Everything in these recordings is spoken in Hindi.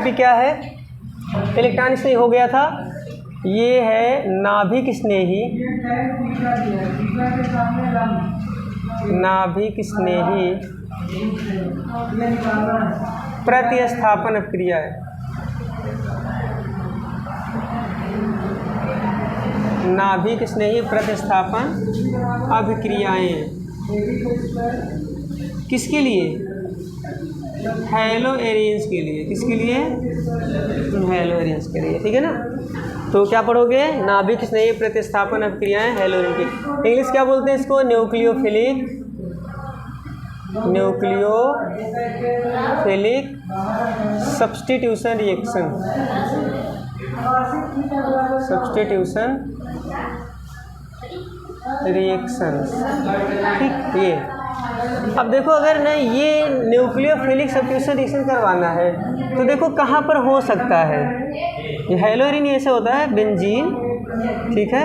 पे क्या है, इलेक्ट्रॉन स्नेही हो गया था। ये है नाभिक स्नेही, नाभिक स्नेही प्रतिस्थापन अभिक्रिया है। नाभिक स्नेही प्रतिस्थापन अभिक्रियाएं किसके लिए, हेलो एरियंस के लिए। किसके लिए, हेलो एरियंस के लिए, ठीक है ना। तो क्या पढ़ोगे, नाभिक स्नेही प्रतिस्थापन अभिक्रियाएं हेलो एरियन की। इंग्लिश क्या बोलते हैं इसको, nucleophilic, nucleophilic substitution reaction, substitution reaction, ठीक। ये अब देखो, अगर ना ये न्यूक्लियोफिलिक सब्स्टिट्यूशन रिएक्शन करवाना है तो देखो कहाँ पर हो सकता है। ये हेलोरिन ऐसे होता है बेंजीन, ठीक है,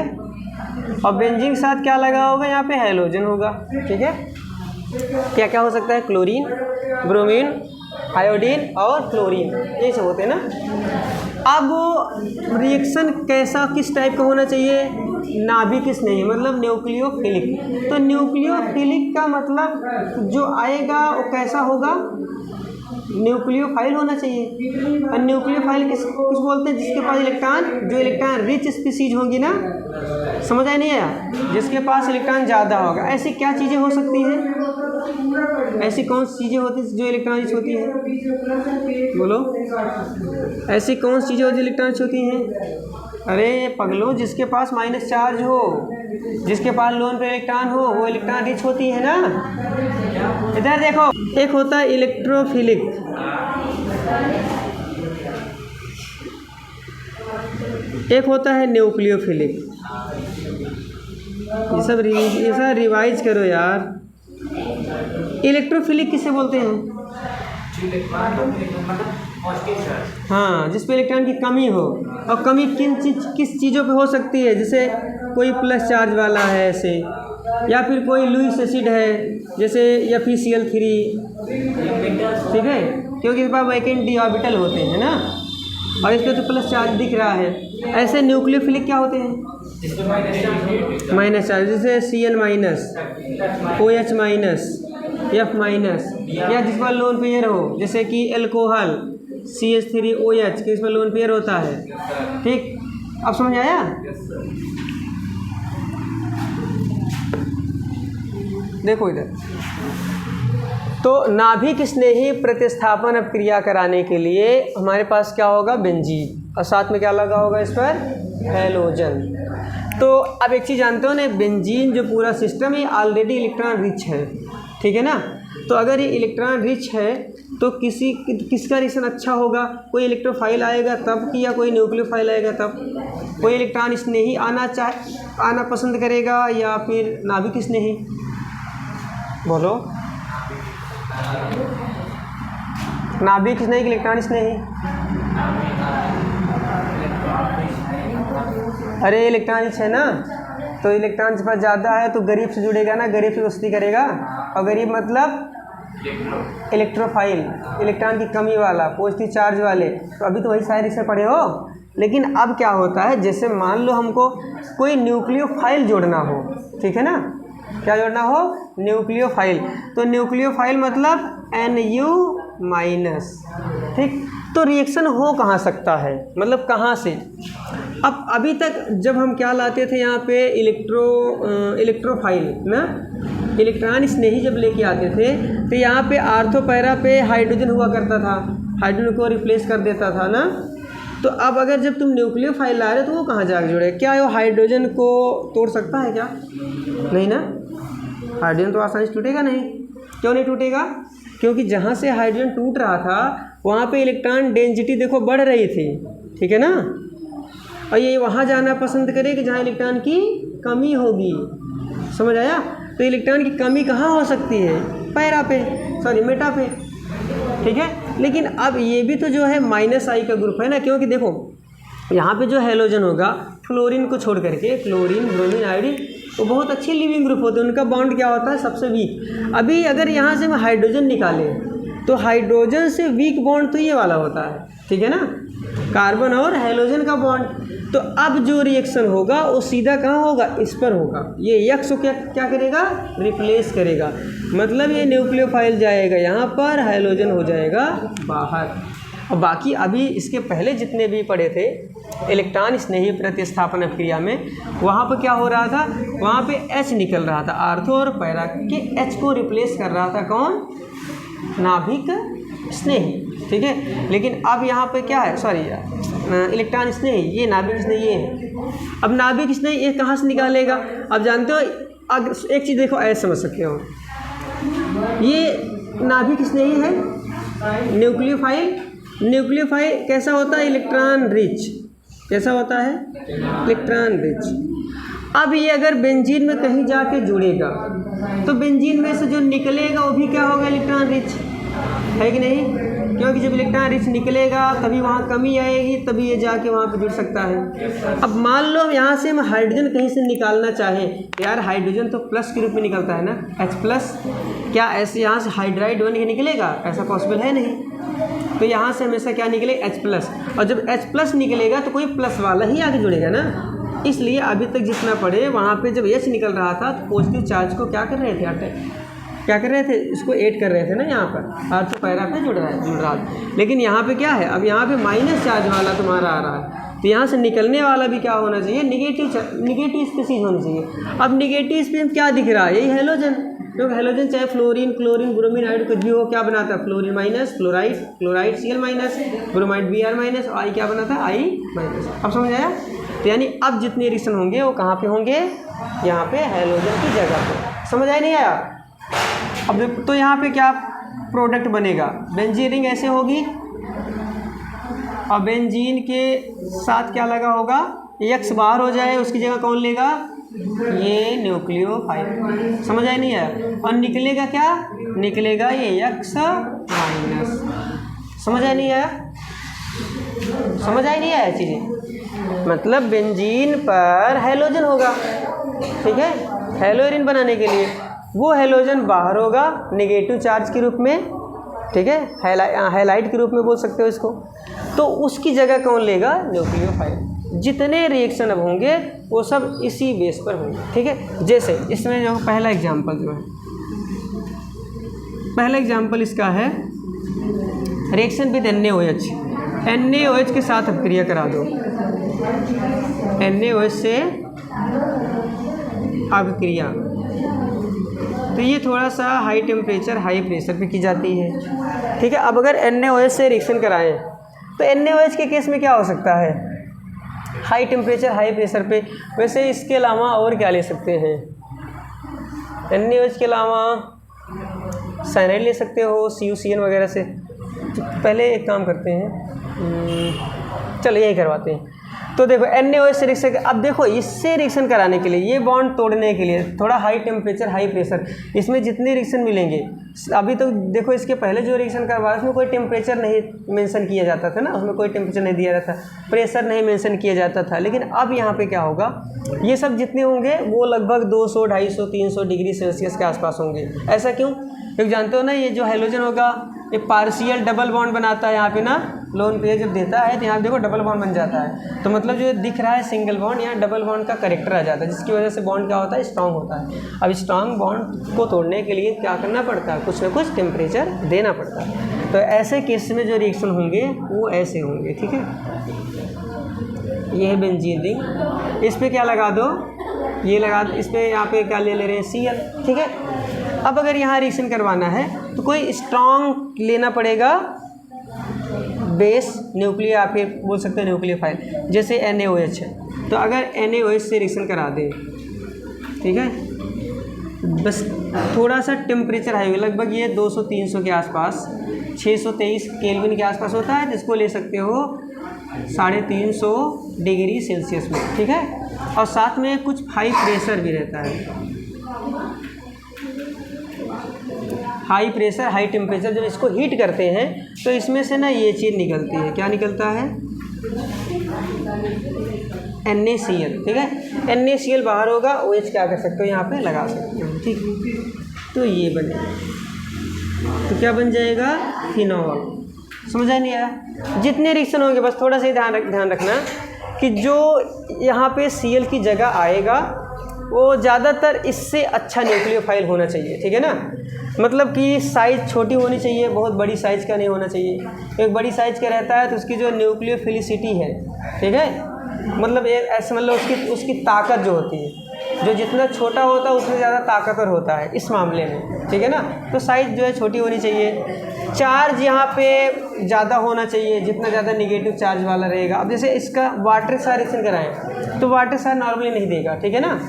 और बेंजीन के साथ क्या लगा होगा, यहाँ पे हेलोजन होगा, ठीक है। क्या क्या हो सकता है, क्लोरीन, ब्रोमीन, आयोडीन और क्लोरीन, ये सब होते हैं ना। अब रिएक्शन कैसा, किस टाइप का होना चाहिए, नाभिक स्नेही मतलब न्यूक्लियोफिलिक। तो न्यूक्लियोफिलिक का मतलब जो आएगा वो कैसा होगा, न्यूक्लियोफाइल होना चाहिए। और न्यूक्लियोफाइल किस बोलते हैं, जिसके पास इलेक्ट्रॉन, जो इलेक्ट्रॉन रिच स्पीसीज होंगी ना, समझ आया नहीं आया, जिसके पास इलेक्ट्रॉन ज़्यादा होगा। ऐसी क्या चीज़ें हो सकती हैं, ऐसी कौन सी चीज़ें होती हैं जो इलेक्ट्रॉन रिच होती हैं, बोलो, ऐसी कौन सी चीज़ें होती हैं इलेक्ट्रॉन रिच होती हैं। अरे पगलो, जिसके पास माइनस चार्ज हो, जिसके पास लोन पे इलेक्ट्रॉन हो, वो इलेक्ट्रॉन रिच होती है ना। इधर देखो, एक होता है इलेक्ट्रोफिलिक, एक होता है न्यूक्लियोफिलिक। ये सब रिवाइज करो यार। इलेक्ट्रोफिलिक किसे बोलते हैं, हाँ, जिस पे इलेक्ट्रॉन की कमी हो। और कमी किस चीज़ों पे हो सकती है, जैसे कोई प्लस चार्ज वाला है ऐसे, या फिर कोई लुईस एसिड है जैसे FeCl3, ठीक है, क्योंकि इस पर वैकेंट डी ऑर्बिटल होते हैं ना, और इस पर तो प्लस चार्ज दिख रहा है। ऐसे न्यूक्लियोफिलिक क्या होते हैं, माइनस चार्ज, जैसे Cl minus, OH minus, F minus, या जिस पर लोन पेयर हो, जैसे कि एल्कोहल CH3OH के, इस पर लोन पेयर होता है, ठीक। अब समझ आया। देखो इधर, तो नाभिक स्नेही प्रतिस्थापन अभिक्रिया कराने के लिए हमारे पास क्या होगा, बेंजीन, और साथ में क्या लगा होगा इस पर, हेलोजन। तो अब एक चीज़ जानते हो ना, बेंजीन जो पूरा सिस्टम है ऑलरेडी इलेक्ट्रॉन रिच है, ठीक है ना। तो अगर ये इलेक्ट्रॉन रिच है तो किसका रिएक्शन अच्छा होगा, कोई इलेक्ट्रोफाइल आएगा तब कि, या कोई न्यूक्लियोफाइल आएगा तब। कोई इलेक्ट्रॉन स्नेही आना पसंद करेगा या फिर नाभिक स्नेही, बोलो, नाभिक स्नेही, इलेक्ट्रॉन स्नेही। अरे इलेक्ट्रॉन रिच है ना, तो इलेक्ट्रॉन के पास ज़्यादा है तो गरीब से जुड़ेगा ना, गरीब से दोस्ती करेगा। और गरीब मतलब इलेक्ट्रोफाइल, इलेक्ट्रॉन की कमी वाला, पॉजिटिव चार्ज वाले। तो अभी तो वही सारे रिश्ते पढ़े हो। लेकिन अब क्या होता है, जैसे मान लो हमको कोई न्यूक्लियोफाइल जोड़ना हो, ठीक है ना, क्या जोड़ना हो, न्यूक्लियोफाइल। तो न्यूक्लियोफाइल मतलब Nu माइनस, ठीक। तो रिएक्शन हो कहाँ सकता है, मतलब कहाँ से। अब अभी तक जब हम क्या लाते थे यहाँ पे, इलेक्ट्रोफाइल ना, इलेक्ट्रॉन स्नेही जब लेके आते थे तो यहाँ पे आर्थो पैरा पे हाइड्रोजन हुआ करता था, हाइड्रोजन को रिप्लेस कर देता था ना। तो अब अगर जब तुम न्यूक्लियोफाइल ला रहे हो तो वो कहाँ जाकर जुड़े, क्या वो हाइड्रोजन को तोड़ सकता है क्या, नहीं ना। हाइड्रोजन तो आसानी से टूटेगा नहीं। क्यों नहीं टूटेगा, क्योंकि जहाँ से हाइड्रोजन टूट रहा था वहाँ पे इलेक्ट्रॉन डेंसिटी देखो बढ़ रही थी, ठीक है ना। और ये वहाँ जाना पसंद करेगा जहाँ इलेक्ट्रॉन की कमी होगी, समझ आया। तो इलेक्ट्रॉन की कमी कहाँ हो सकती है, पैरा पे, सॉरी मेटा पे, ठीक है। लेकिन अब ये भी तो जो है -I का ग्रुप है ना, क्योंकि देखो यहाँ पे जो हेलोजन होगा फ्लोरीन को छोड़ करके, फ्लोरीन, ब्रोमीन, आयोडीन, वो बहुत अच्छे लिविंग ग्रुप होते हैं, उनका बॉन्ड क्या होता है सबसे वीक। अभी अगर यहाँ से हम हाइड्रोजन निकालें तो हाइड्रोजन से वीक बॉन्ड तो ये वाला होता है, ठीक है ना, कार्बन और हैलोजन का बॉन्ड। तो अब जो रिएक्शन होगा वो सीधा कहाँ होगा, इस पर होगा। ये यक्स को क्या करेगा, रिप्लेस करेगा। मतलब ये न्यूक्लियोफाइल जाएगा यहाँ पर, हैलोजन हो जाएगा बाहर। और बाकी अभी इसके पहले जितने भी पढ़े थे इलेक्ट्रॉन स्नेही प्रतिस्थापन क्रिया में, वहाँ पर क्या हो रहा था, वहाँ पे H निकल रहा था, आर्थो और पैरा के H को रिप्लेस कर रहा था कौन, नाभिक स्नेही, ठीक है। लेकिन अब यहाँ पे क्या है, सॉरी इलेक्ट्रॉन स्नेही, ये नाभिक स्नेही ये है। अब नाभिक स्नेही ये कहाँ से निकालेगा, अब जानते हो, अगर एक चीज़ देखो ऐसे समझ सकते हो, ये नाभिक स्नेही है, न्यूक्लियोफाइल कैसा होता है, इलेक्ट्रॉन रिच, कैसा होता है, इलेक्ट्रॉन रिच। अब ये अगर बेंजीन में कहीं जाके जुड़ेगा तो बेंजीन में से जो निकलेगा वो भी क्या होगा, इलेक्ट्रॉन रिच, है कि नहीं, क्योंकि जब इलेक्ट्रॉन रिच निकलेगा तभी वहाँ कमी आएगी, तभी ये जाके वहाँ पे जुड़ सकता है। अब मान लो यहाँ से हम हाइड्रोजन कहीं से निकालना चाहें, यार हाइड्रोजन तो प्लस के रूप में निकलता है ना, H+, क्या ऐसे यहाँ से हाइड्राइड बन के निकलेगा, ऐसा पॉसिबल है नहीं। तो यहाँ से हमेशा क्या निकलेगा, H+, और जब H+ निकलेगा तो कोई प्लस वाला ही आगे जुड़ेगा ना। इसलिए अभी तक जितना पढ़े वहाँ पे जब H निकल रहा था तो पॉजिटिव चार्ज को क्या कर रहे थे, अटैक क्या कर रहे थे, इसको ऐड कर रहे थे ना, यहाँ पर आर्थो पैरा पे जुड़ रहा है। लेकिन यहाँ पे क्या है, अब यहाँ पे माइनस चार्ज वाला तुम्हारा आ रहा है, तो यहाँ से निकलने वाला भी क्या होना चाहिए, निगेटिव स्पीशीज होनी चाहिए। अब निगेटिव स्पीशीज क्या दिख रहा है, यही हैलोजन, क्योंकि हैलोजन चाहे फ्लोरीन, क्लोरीन, ब्रोमीन, आयोड कुछ भी हो, क्या बनाता है, fluorine minus, chloride Cl-, bromide Br-, और आई क्या बनाता है, I-। अब समझ आया। तो यानी अब जितने रिएक्शन होंगे वो कहाँ पे होंगे, यहाँ पे हैलोजन की जगह पे। समझ आया नहीं आया। अब तो यहाँ पे क्या प्रोडक्ट बनेगा, बेंजीन रिंग ऐसे होगी, और बेंजीन के साथ क्या लगा होगा, X बाहर हो जाए, उसकी जगह कौन लेगा, ये न्यूक्लियोफाइल। समझ आया नहीं आया। और निकलेगा क्या, निकलेगा ये X-। समझ आया नहीं आया, समझ आई नहीं आया चीज़ें। मतलब बेंजीन पर हैलोजन होगा, ठीक है, हैलोजन बनाने के लिए वो हैलोजन बाहर होगा नेगेटिव चार्ज के रूप में, ठीक है, हैलाइड के रूप में बोल सकते हो इसको। तो उसकी जगह कौन लेगा, न्यूक्लियोफाइल। जितने रिएक्शन अब होंगे वो सब इसी बेस पर होंगे, ठीक है। जैसे इसमें जो पहला एग्जांपल जो है, पहला एग्जांपल इसका है रिएक्शन विद NaOH। NaOH के साथ अभिक्रिया करा दो, NaOH से अभिक्रिया, तो ये थोड़ा सा हाई टेम्परेचर हाई प्रेशर पे की जाती है, ठीक है। अब अगर NaOH से रिएक्शन कराएं तो NaOH के केस में क्या हो सकता है, हाई टेम्परेचर हाई प्रेशर पे। वैसे इसके अलावा और क्या ले सकते हैं, NaOH के अलावा साइनाइड ले सकते हो, CuCN वगैरह से। पहले एक काम करते हैं, चलो यही करवाते हैं। तो देखो NaOH से रिएक्शन, अब देखो इससे रिएक्शन कराने के लिए, ये बॉन्ड तोड़ने के लिए थोड़ा हाई टेम्परेचर हाई प्रेशर, इसमें जितने रिएक्शन मिलेंगे, अभी तो देखो इसके पहले जो रिएक्शन करवाया उसमें कोई टेम्परेचर नहीं मेंशन किया जाता था ना, उसमें कोई टेम्परेचर नहीं दिया जाता, प्रेशर नहीं मेंशन किया जाता था। लेकिन अब यहाँ पे क्या होगा, ये सब जितने होंगे वो लगभग 200, 250, 300 डिग्री सेल्सियस के आसपास होंगे। ऐसा क्यों, क्योंकि जानते हो ना ये जो हैलोजन होगा ये पार्शियल डबल बॉन्ड बनाता है। यहाँ पे ना लोन पे जब देता है तो यहाँ देखो डबल बॉन्ड बन जाता है, तो मतलब जो दिख रहा है सिंगल बॉन्ड, यहाँ डबल बॉन्ड का करेक्टर आ जाता है, जिसकी वजह से बॉन्ड क्या होता है, स्ट्रांग होता है। अब स्ट्रांग बॉन्ड को तोड़ने के लिए क्या करना पड़ता है, कुछ ना कुछ टेम्परेचर देना पड़ता है। तो ऐसे केस में जो रिएक्शन होंगे वो ऐसे होंगे, ठीक है। ये है बेंजीन रिंग, इस पर क्या लगा दो, ये लगा, इस पर यहाँ पे क्या ले रहे हैं, Cl, ठीक है। अब अगर यहाँ रिएक्शन करवाना है तो कोई स्ट्रॉन्ग लेना पड़ेगा बेस, न्यूक्लियर आप ये बोल सकते हैं न्यूक्लियोफाइल, जैसे NaOH है। तो अगर NaOH से रिएक्शन करा दें, ठीक है, बस थोड़ा सा टेम्परेचर हाई, लगभग ये 200-300 के आसपास, 623 केल्विन के आसपास होता है, जिसको ले सकते हो 350 डिग्री सेल्सियस में, ठीक है। और साथ में कुछ हाई प्रेशर भी रहता है, हाई प्रेशर हाई टेम्परेचर। जब इसको हीट करते हैं तो इसमें से ना ये चीज़ निकलती है, क्या निकलता है, NaCl, ठीक है। NaCl बाहर होगा, OH क्या कर सकते हो यहाँ पे लगा सकते हो, ठीक। तो ये बनेगा, तो क्या बन जाएगा, फिनॉल। समझ नहीं आया? जितने रिएक्शन होंगे बस थोड़ा सा ध्यान रखना कि जो यहाँ पे Cl की जगह आएगा वो ज़्यादातर इससे अच्छा न्यूक्लियोफाइल होना चाहिए, ठीक है ना। मतलब कि साइज़ छोटी होनी चाहिए, बहुत बड़ी साइज़ का नहीं होना चाहिए। एक बड़ी साइज़ का रहता है तो उसकी जो न्यूक्लियोफिलिसिटी है, ठीक है, मतलब ऐसे मतलब उसकी ताकत जो होती है, जो जितना छोटा होता है उतना ज़्यादा ताकतवर होता है इस मामले में, ठीक है ना। तो साइज़ जो है छोटी होनी चाहिए। चार्ज यहाँ पे ज़्यादा होना चाहिए, जितना ज़्यादा निगेटिव चार्ज वाला रहेगा। अब जैसे इसका वाटर के साथ रिएक्शन कराएं तो वाटर के साथ नॉर्मली नहीं देगा, ठीक है ना।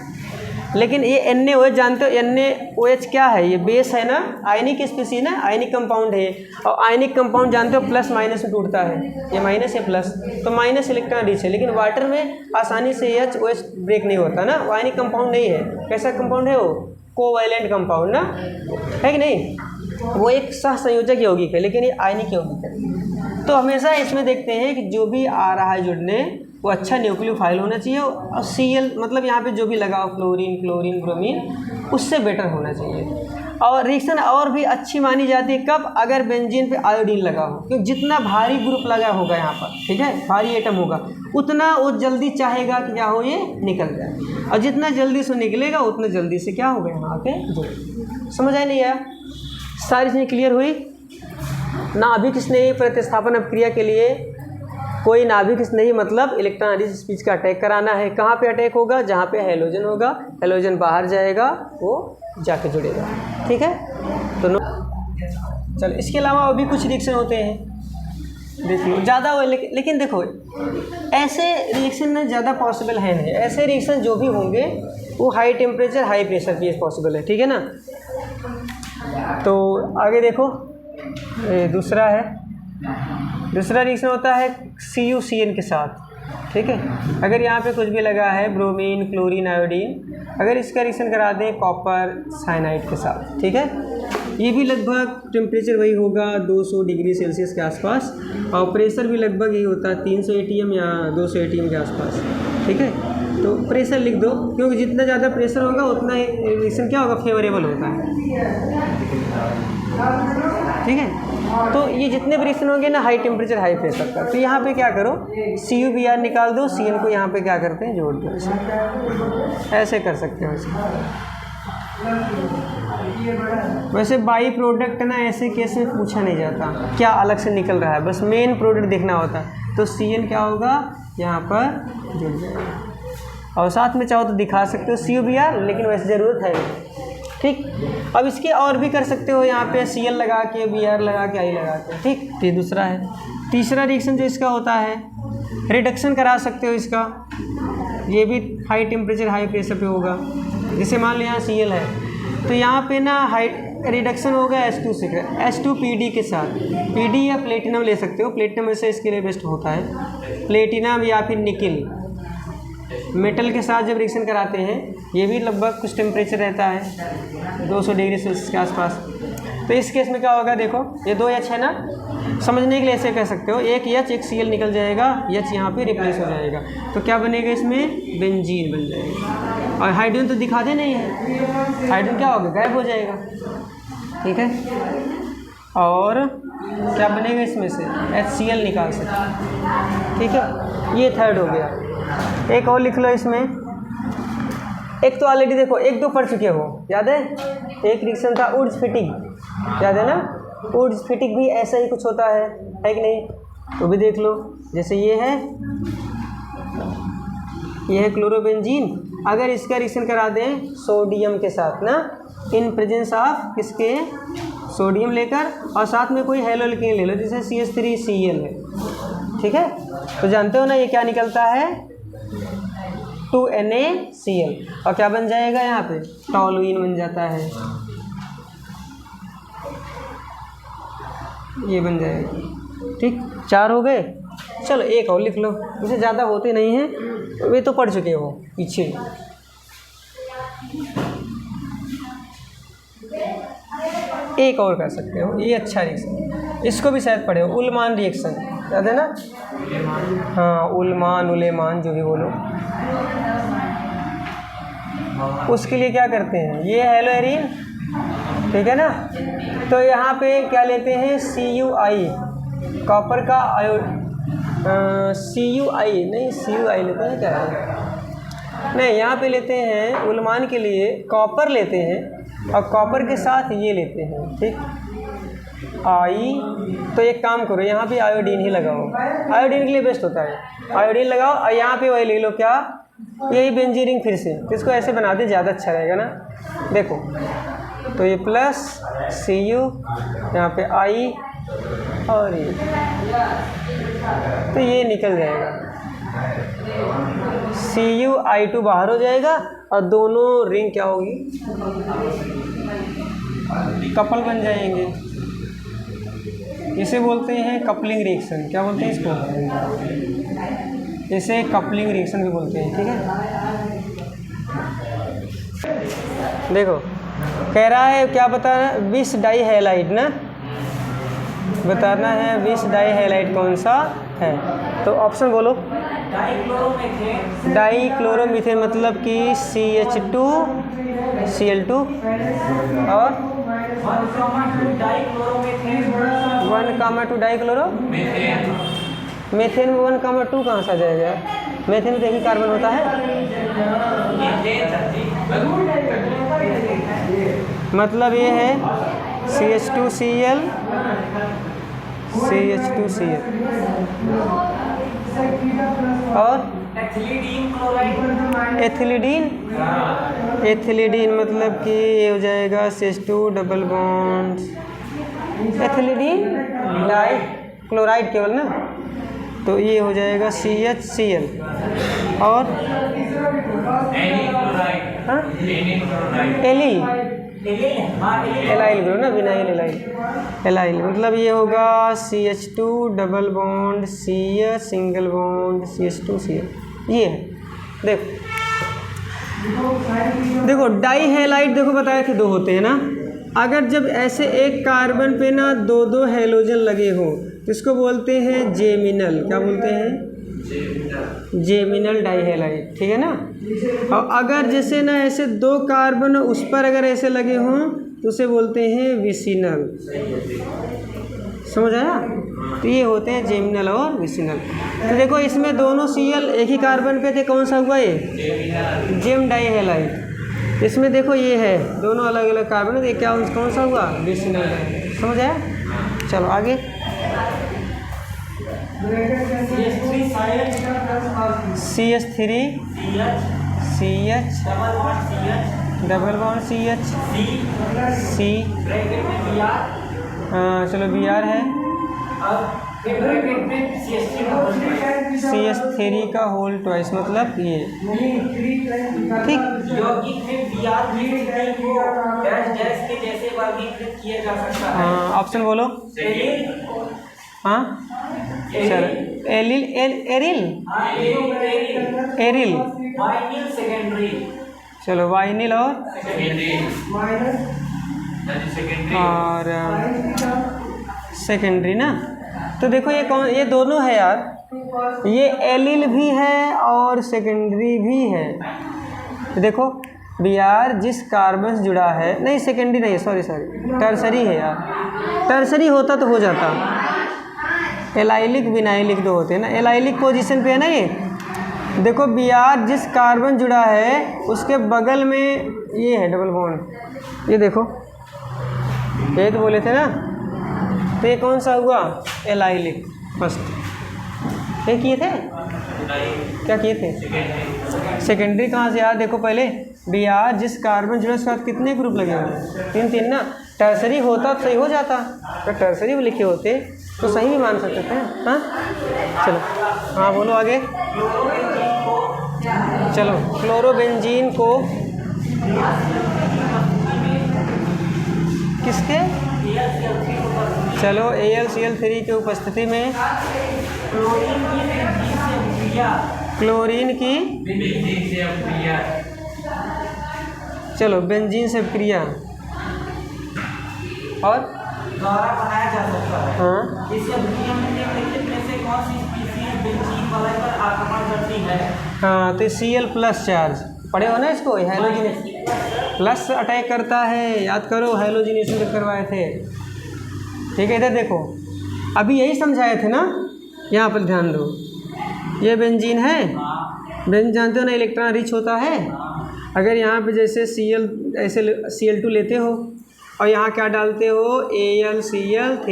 लेकिन ये NaOH जानते हो, NaOH क्या है, ये बेस है ना, आयनिक स्पीशीज ना, आयनिक कंपाउंड है। और आयनिक कंपाउंड जानते हो प्लस माइनस में टूटता है, ये माइनस है प्लस, तो माइनस इलेक्ट्रॉन रिच है। लेकिन वाटर में आसानी से HOH ब्रेक नहीं होता ना, वो आयनिक कंपाउंड नहीं है। कैसा कंपाउंड है वो, कोवैलेंट कंपाउंड ना, है कि नहीं। वो एक सहसंयोजक यौगिक है, लेकिन ये आयनिक यौगिक है। तो हमेशा इसमें देखते हैं कि जो भी आ रहा है जुड़ने वो अच्छा न्यूक्लियोफाइल होना चाहिए। और Cl मतलब यहाँ पे जो भी लगा फ्लोरीन, क्लोरीन, ब्रोमीन, उससे बेटर होना चाहिए। और रिएक्शन और भी अच्छी मानी जाती है कब, अगर बेंजीन पे आयोडीन लगा हो, क्योंकि जितना भारी ग्रुप लगा होगा यहाँ पर, ठीक है, भारी एटम होगा, उतना वो जल्दी चाहेगा कि क्या हो, ये निकल जाए। और जितना जल्दी से निकलेगा उतना जल्दी से क्या होगा, यहाँ पे जुड़। समझ आया नहीं आया? सारी चीज़ें क्लियर हुई? नाभिक स्नेही प्रतिस्थापन अपक्रिया के लिए कोई नाभिक स्नेही मतलब इलेक्ट्रॉन रिच स्पीशीज का अटैक कराना है। कहाँ पे अटैक होगा, जहाँ पे हैलोजन होगा, हैलोजन बाहर जाएगा, वो जाके जुड़ेगा, ठीक है। तो चलो, इसके अलावा और भी कुछ रिएक्शन होते हैं, देखिए ज़्यादा हो, लेकिन देखो ऐसे रिएक्शन में ज़्यादा पॉसिबल है नहीं। ऐसे रिएक्शन जो भी होंगे वो हाई टेम्परेचर हाई प्रेशर पे पॉसिबल है, ठीक है ना। तो आगे देखो, दूसरा रिएक्शन होता है CuCN के साथ, ठीक है। अगर यहाँ पे कुछ भी लगा है, ब्रोमीन, क्लोरीन, आयोडीन, अगर इसका रिएक्शन करा दें कॉपर साइनाइड के साथ, ठीक है, ये भी लगभग टेम्परेचर वही होगा 200 डिग्री सेल्सियस के आसपास, और प्रेशर भी लगभग यही होता है 300 ATM या 200 ATM के आसपास, ठीक है। तो प्रेशर लिख दो, क्योंकि जितना ज़्यादा प्रेशर होगा उतना रिएक्शन क्या होगा, फेवरेबल होता है, ठीक है। तो ये जितने भी रिएक्शन होंगे ना हाई टेम्परेचर हाई प्रेशर का, तो यहाँ पे क्या करो, CuBr निकाल दो, CN को यहाँ पे क्या करते हैं, जोड़ दो, ऐसे कर सकते हो इसे। वैसे बाई प्रोडक्ट ना ऐसे केस में पूछा नहीं जाता क्या अलग से निकल रहा है, बस मेन प्रोडक्ट देखना होता है। तो CN क्या होगा, यहाँ पर जुड़ जाएगा। और साथ में चाहो तो दिखा सकते हो CuBr, लेकिन वैसे ज़रूरत है नहीं, ठीक। अब इसके और भी कर सकते हो, यहाँ पे Cl लगा के, Br लगा के, I लगा के, ठीक। ये दूसरा है। तीसरा रिएक्शन जो इसका होता है, रिडक्शन करा सकते हो इसका, ये भी हाई टेम्परेचर हाई प्रेशर पे होगा। जैसे मान लो यहाँ Cl है, तो यहाँ पे ना हाई रिडक्शन होगा H2 से, H2PD के साथ। PD या प्लेटिनम ले सकते हो, प्लेटिनम वैसे इसके लिए बेस्ट होता है, प्लेटिनम या फिर निकिल मेटल के साथ जब रिएक्शन कराते हैं, ये भी लगभग कुछ टेम्परेचर रहता है 200 डिग्री सेल्सियस के आसपास। तो इस केस में क्या होगा, देखो ये 2 H है ना, समझने के लिए ऐसे कह सकते हो, एक H एक Cl निकल जाएगा, H यहाँ पे रिप्लेस हो जाएगा, तो क्या बनेगा, इसमें बेंजीन बन जाएगा। और हाइड्रोजन तो दिखाते नहीं है, हाइड्रोजन क्या होगा, गायब हो जाएगा, ठीक है। और क्या बनेगा, इसमें से HCl निकाल सकते हैं, ठीक है। ये थर्ड हो गया। एक और लिख लो इसमें, एक तो ऑलरेडी देखो 1-2 पढ़ चुके हो, याद है। एक रिएक्शन था उर्ज फिटिक, याद है ना, उर्ज फिटिक भी ऐसा ही कुछ होता है कि नहीं, तो भी देख लो। जैसे ये है क्लोरोबेंजीन, अगर इसका रिएक्शन करा दें सोडियम के साथ ना, इन प्रेजेंस ऑफ किसके, सोडियम लेकर, और साथ में कोई हेलो एल्केन ले लो, जैसे CH3Cl है, ठीक है। तो जानते हो ना ये क्या निकलता है, 2NaCl, और क्या बन जाएगा यहाँ पे, टॉलुइन बन जाता है, ये बन जाएगा, ठीक। 4 हो गए। चलो एक और लिख लो, इसे ज़्यादा होते नहीं हैं, वे तो पढ़ चुके हो पीछे। एक और कर सकते हो, ये अच्छा रिएक्शन, इसको भी शायद पढ़े हो, उलमान रिएक्शन, याद है ना, हाँ उलमान, उलेमान, जो भी बोलो। उसके लिए क्या करते हैं, ये हेलो एरीन ठीक है ना। तो यहाँ पे क्या लेते हैं, CuI, कॉपर का CuI नहीं, CuI लेते हैं क्या है, नहीं यहाँ पे लेते हैं उलमान के लिए कॉपर लेते हैं और कॉपर के साथ ये लेते हैं, ठीक। आई तो एक काम करो, यहाँ पे आयोडीन ही लगाओ, आयोडीन के लिए बेस्ट होता है, आयोडीन लगाओ। और यहाँ पे वही ले लो क्या, यही बेंजीन रिंग फिर से, तो इसको ऐसे बना दे, ज़्यादा अच्छा रहेगा ना। देखो तो ये प्लस Cu, यहाँ पे I और ये, तो ये निकल जाएगा, CuI2 बाहर हो जाएगा और दोनों रिंग क्या होगी, कपल बन जाएंगे। इसे बोलते हैं कपलिंग रिएक्शन। क्या बोलते हैं इसको, इसे कपलिंग रिएक्शन भी बोलते हैं, ठीक है। देखो कह रहा है क्या बताना, विस डाई हैलाइड ना, बताना है विस डाई हैलाइड कौन सा है। तो ऑप्शन बोलो, डाईक्लोरोमीथेन मतलब कि CH2Cl2 और 1,2 डाईक्लोरो मेथेन में 1,2 कहाँ से आ जाएगा, मेथेन में देखिए कार्बन होता है, मतलब ये है CH2Cl और एथिलीडीन मतलब कि ये हो जाएगा CH2 double bond ethylidene dichloride केवल ना, तो ये हो जाएगा CHCl और एलाइल ग्रुप ना, विनाइल एलाइल मतलब ये होगा CH2 double bond CH single bond CH2Cl, ये है। देखो डाई हैलाइड देखो बताया कि 2 होते हैं ना, अगर जब ऐसे एक कार्बन पे ना 2 हैलोजन लगे हो तो इसको बोलते हैं जेमिनल, क्या बोलते हैं, जेमिनल डाईहैलाइड, ठीक है ना। और अगर जैसे ना ऐसे 2 कार्बन उस पर अगर ऐसे लगे हों तो उसे बोलते हैं विसिनल, समझ आया। तो ये होते हैं जेमिनल और विसिनल। तो देखो इसमें दोनों Cl एक ही कार्बन पे थे, कौन सा हुआ ये, जेम डाईहैलाइड। इसमें देखो ये है दोनों अलग अलग कार्बन, ये क्या कौन सा हुआ, विसिनल, समझ आया। चलो आगे, CH3 CH double bond CH C, चलो Br है, CH3 का होल ट्वाइस मतलब ये, ठीक। हाँ ऑप्शन बोलो, हाँ चलो एरिल चलो वाइनिल और सेकेंडरी ना। तो देखो ये कौन, ये दोनों है यार, ये एलिल भी है और सेकेंडरी भी है। तो देखो Br जिस कार्बन से जुड़ा है, नहीं सेकेंडरी नहीं है, सॉरी टर्सरी है यार, टर्सरी होता तो हो जाता, एलाइलिक विनाइलिक 2 होते हैं ना, एलाइलिक पोजीशन पे है ना ये। देखो Br जिस कार्बन जुड़ा है उसके बगल में ये है डबल बॉन्ड, ये देखो ये तो बोले थे ना, तो ये कौन सा हुआ, एलाइलिक फर्स्ट। ये किए थे, क्या किए थे, सेकेंडरी कहाँ से यार, देखो पहले Br जिस कार्बन जुड़ा उसके साथ कितने ग्रुप लगे हुए, 3 ना। टर्सरी होता तो सही हो जाता, तो टर्सरी में लिखे होते तो सही भी मान सकते थे। हाँ चलो, हाँ बोलो आगे। चलो क्लोरोबेंजीन को किसके, चलो AlCl3 के उपस्थिति में क्लोरीन की, चलो बेंजीन से क्रिया और द्वारा बनाया जा सकता है। हाँ इस अभिक्रिया में निम्नलिखित से कौन सी स्पीशीज बेंजीन वलय पर आक्रमण करती है। हाँ तो Cl+ चार्ज पढ़े हो ना इसको, हैलोजन प्लस अटैक करता है, याद करो हैलोजिनेशन जब करवाए थे। ठीक है, इधर देखो अभी यही समझाए थे ना, यहाँ पर ध्यान दो, ये बेंजीन है, बेंजीन जानते हो ना इलेक्ट्रॉन रिच होता है। अगर यहाँ पे जैसे Cl ऐसे Cl2 लेते हो और यहाँ क्या डालते हो AlCl3,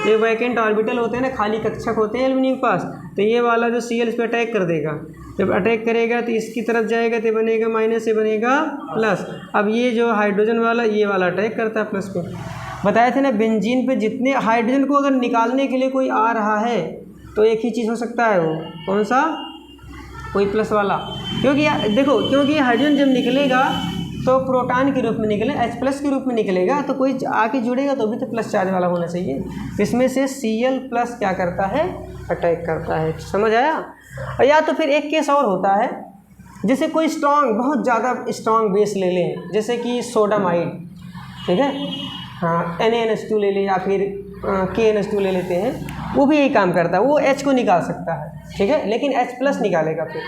ये वैकेंट ऑर्बिटल होते हैं ना, खाली कक्षक होते हैं एल्यूमिनियम के पास, तो ये वाला जो Cl इस पर अटैक कर देगा, जब अटैक करेगा तो इसकी तरफ जाएगा तो बनेगा माइनस, से बनेगा प्लस। अब ये जो हाइड्रोजन वाला ये वाला अटैक करता है प्लस पे। बताए थे ना बेंजीन पे जितने हाइड्रोजन को अगर निकालने के लिए कोई आ रहा है तो एक ही चीज़ हो सकता है, वो कौन सा, कोई प्लस वाला। क्योंकि देखो, क्योंकि हाइड्रोजन जब निकलेगा तो प्रोटॉन के रूप में निकले, H+ के रूप में निकलेगा, तो कोई आके जुड़ेगा तो भी तो प्लस चार्ज वाला होना चाहिए। इसमें से Cl+ क्या करता है, अटैक करता है। समझ आया। या तो फिर एक केस और होता है, जैसे कोई स्ट्रॉन्ग, बहुत ज़्यादा स्ट्रॉन्ग बेस ले लें, जैसे कि सोडामाइड, ठीक है, हाँ NaNH2 ले लें या फिर KNH2 ले लेते हैं, वो भी यही काम करता है, वो H को निकाल सकता है, ठीक है, लेकिन H+ निकालेगा फिर।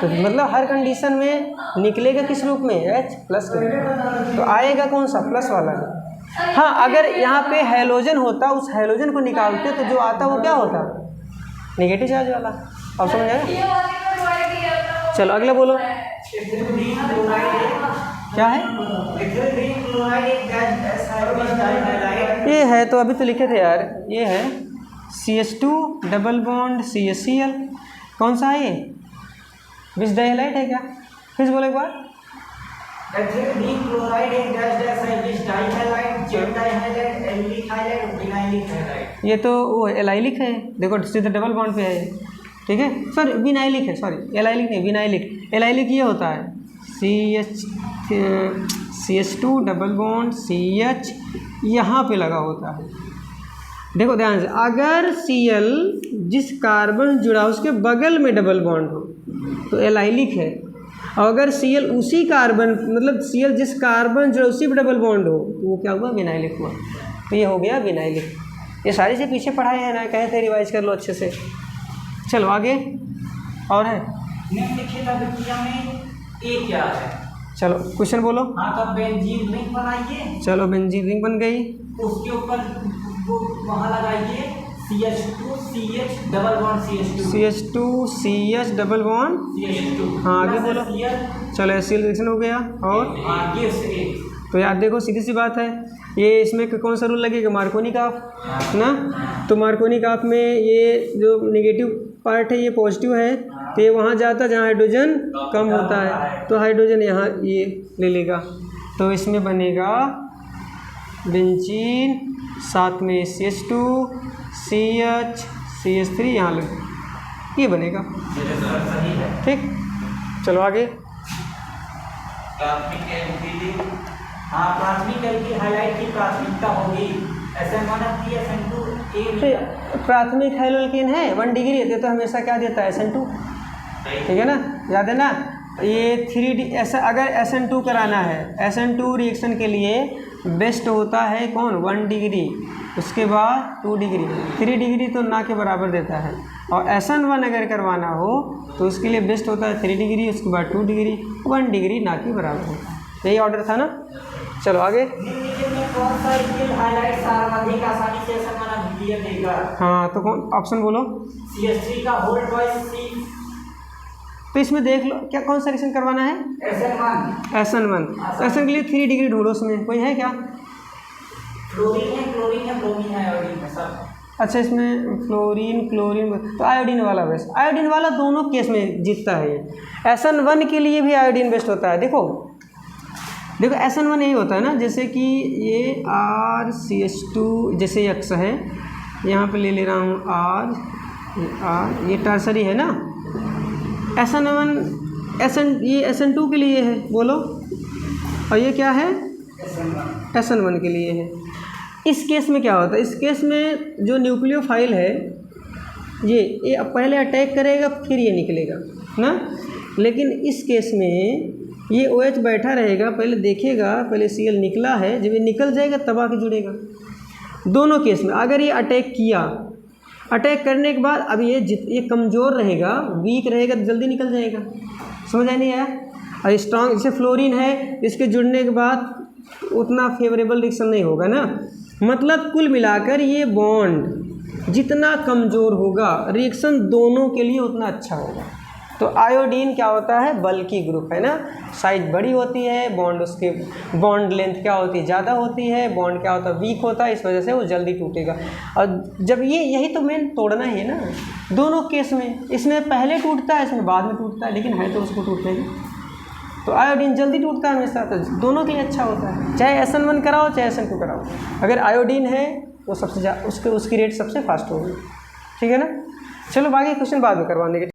तो मतलब हर कंडीशन में निकलेगा किस रूप में, H+ के रूप में। तो आएगा कौन सा, प्लस वाला। हाँ, अगर यहाँ पे हैलोजन होता, उस हैलोजन को निकालते तो जो आता वो क्या होता, नेगेटिव चार्ज वाला। अब समझ आएगा। चलो अगला बोलो, क्या है ये है, तो अभी तो लिखे थे यार, ये है CH2 डबल बॉन्ड CHCl। कौन सा है ये, विच डाइहैलाइड है क्या, फिर बोलो एक बार। ये तो वो एलाइलिक है, देखो सीधे डबल बॉन्ड पे है, ठीक है, सॉरी विनाइलिक है, सॉरी एलाइलिक नहीं विनाइलिक। एलाइलिक ये होता है CH2 डबल बॉन्ड CH यहाँ पे लगा होता है। देखो ध्यान से, अगर Cl जिस कार्बन जुड़ा उसके बगल में डबल बॉन्ड हो तो एलाइलिक है, और अगर Cl उसी कार्बन, मतलब Cl जिस कार्बन जुड़ा उसी पे डबल बॉन्ड हो तो वो क्या हुआ, विनाइलिक हुआ। तो ये हो गया विनाइलिक। ये सारी से पीछे पढ़ाए हैं ना, कहे थे रिवाइज कर लो अच्छे से। चलो आगे, और है निम्नलिखित अभिक्रिया में ए क्या है। चलो क्वेश्चन बोलो। हाँ, तो बेंजीन रिंग बनाइए। चलो बेंजीन रिंग बन गई, उसके ऊपर वहाँ लगाइए CH2CH double bond CH2 CH2CH double bond CH2। हाँ आगे बोलो। चलो एसियल रिएक्शन हो गया, और आगे से तो याद देखो सीधी सी बात है, ये इसमें कौन सा रूल लगेगा, मार्कोनी काफ ना। तो मार्कोनी काफ में ये जो नेगेटिव पार्ट है ये पॉजिटिव है, तो ये वहाँ जाता है जहाँ हाइड्रोजन कम होता है, तो हाइड्रोजन यहाँ ये ले लेगा, तो इसमें बनेगा बेंजीन, साथ में CH2 CH CH3 यहाँ लगे, ये बनेगा, ठीक। चलो आगे, हाँ, प्राथमिक एल्कीन हाइलाइट की प्राथमिकता होगी SN1 SN2। प्राथमिक हैलोल्कीन है 1 डिग्री देते तो हमेशा क्या देता है SN2, ठीक है ना, याद है ना। ये 3D ऐसा, अगर SN2 कराना है, SN2 रिएक्शन के लिए बेस्ट होता है कौन, 1 डिग्री, उसके बाद 2 डिग्री, 3 डिग्री तो ना के बराबर देता है, और SN1 अगर करवाना हो तो उसके लिए बेस्ट होता है 3 डिग्री, उसके बाद 2 डिग्री, 1 डिग्री ना के बराबर होता है। यही ऑर्डर था ना। चलो आगे, कौन सा एल्कीन हाइलाइट सर्वाधिक आसानी से SN1 अभिक्रिया देगा। हाँ तो कौन, ऑप्शन बोलो। CH3 का होल्ड बाय C। तो इसमें देख लो क्या कौन सा रिएक्शन करवाना है, SN1। SN के लिए 3 डिग्री ढूंढो, उसमें कोई है क्या, फ्लोरीन है, क्लोरीन है, ब्रोमीन है, आयोडीन है सब। अच्छा इसमें फ्लोरीन क्लोरीन, तो आयोडीन वाला बेस्ट, आयोडीन वाला दोनों केस में जीतता है ये। SN1 के लिए भी आयोडीन बेस्ट होता है। देखो SN1 यही होता है ना, जैसे कि ये RCH2 जैसे यक्स है, यहाँ पे ले ले रहा हूँ R, ये टर्सरी है ना। SN1 ये SN2 के लिए है, बोलो, और ये क्या है SN1 के लिए है। इस केस में क्या होता है, इस केस में जो न्यूक्लियोफाइल है ये पहले अटैक करेगा फिर ये निकलेगा ना, लेकिन इस केस में ये OH बैठा रहेगा, पहले देखेगा, पहले Cl निकला है, जब ये निकल जाएगा तब आके जुड़ेगा। दोनों केस में अगर ये अटैक किया, अटैक करने के बाद अब ये कमज़ोर रहेगा, वीक रहेगा तो जल्दी निकल जाएगा। समझ आ नहीं आया। और स्ट्रॉन्ग, जैसे फ्लोरीन है, इसके जुड़ने के बाद उतना फेवरेबल रिएक्शन नहीं होगा ना। मतलब कुल मिलाकर ये बॉन्ड जितना कमज़ोर होगा रिएक्शन दोनों के लिए उतना अच्छा होगा। तो आयोडीन क्या होता है, बल्की ग्रुप है ना, साइज बड़ी होती है, बॉन्ड उसके बॉन्ड लेंथ क्या होती है, ज़्यादा होती है, बॉन्ड क्या होता है, वीक होता है, इस वजह से वो जल्दी टूटेगा। और जब यही तो मेन तोड़ना ही है ना दोनों केस में, इसमें पहले टूटता है, इसमें बाद में टूटता है, लेकिन है तो उसको टूटने की। तो आयोडीन जल्दी टूटता है हमेशा, तो दोनों के लिए अच्छा होता है, चाहे SN1 कराओ चाहे SN2 कराओ, अगर आयोडीन है वो सबसे उसकी रेट सबसे फास्ट होगी। ठीक है ना। चलो बाकी क्वेश्चन बाद में करवाने के।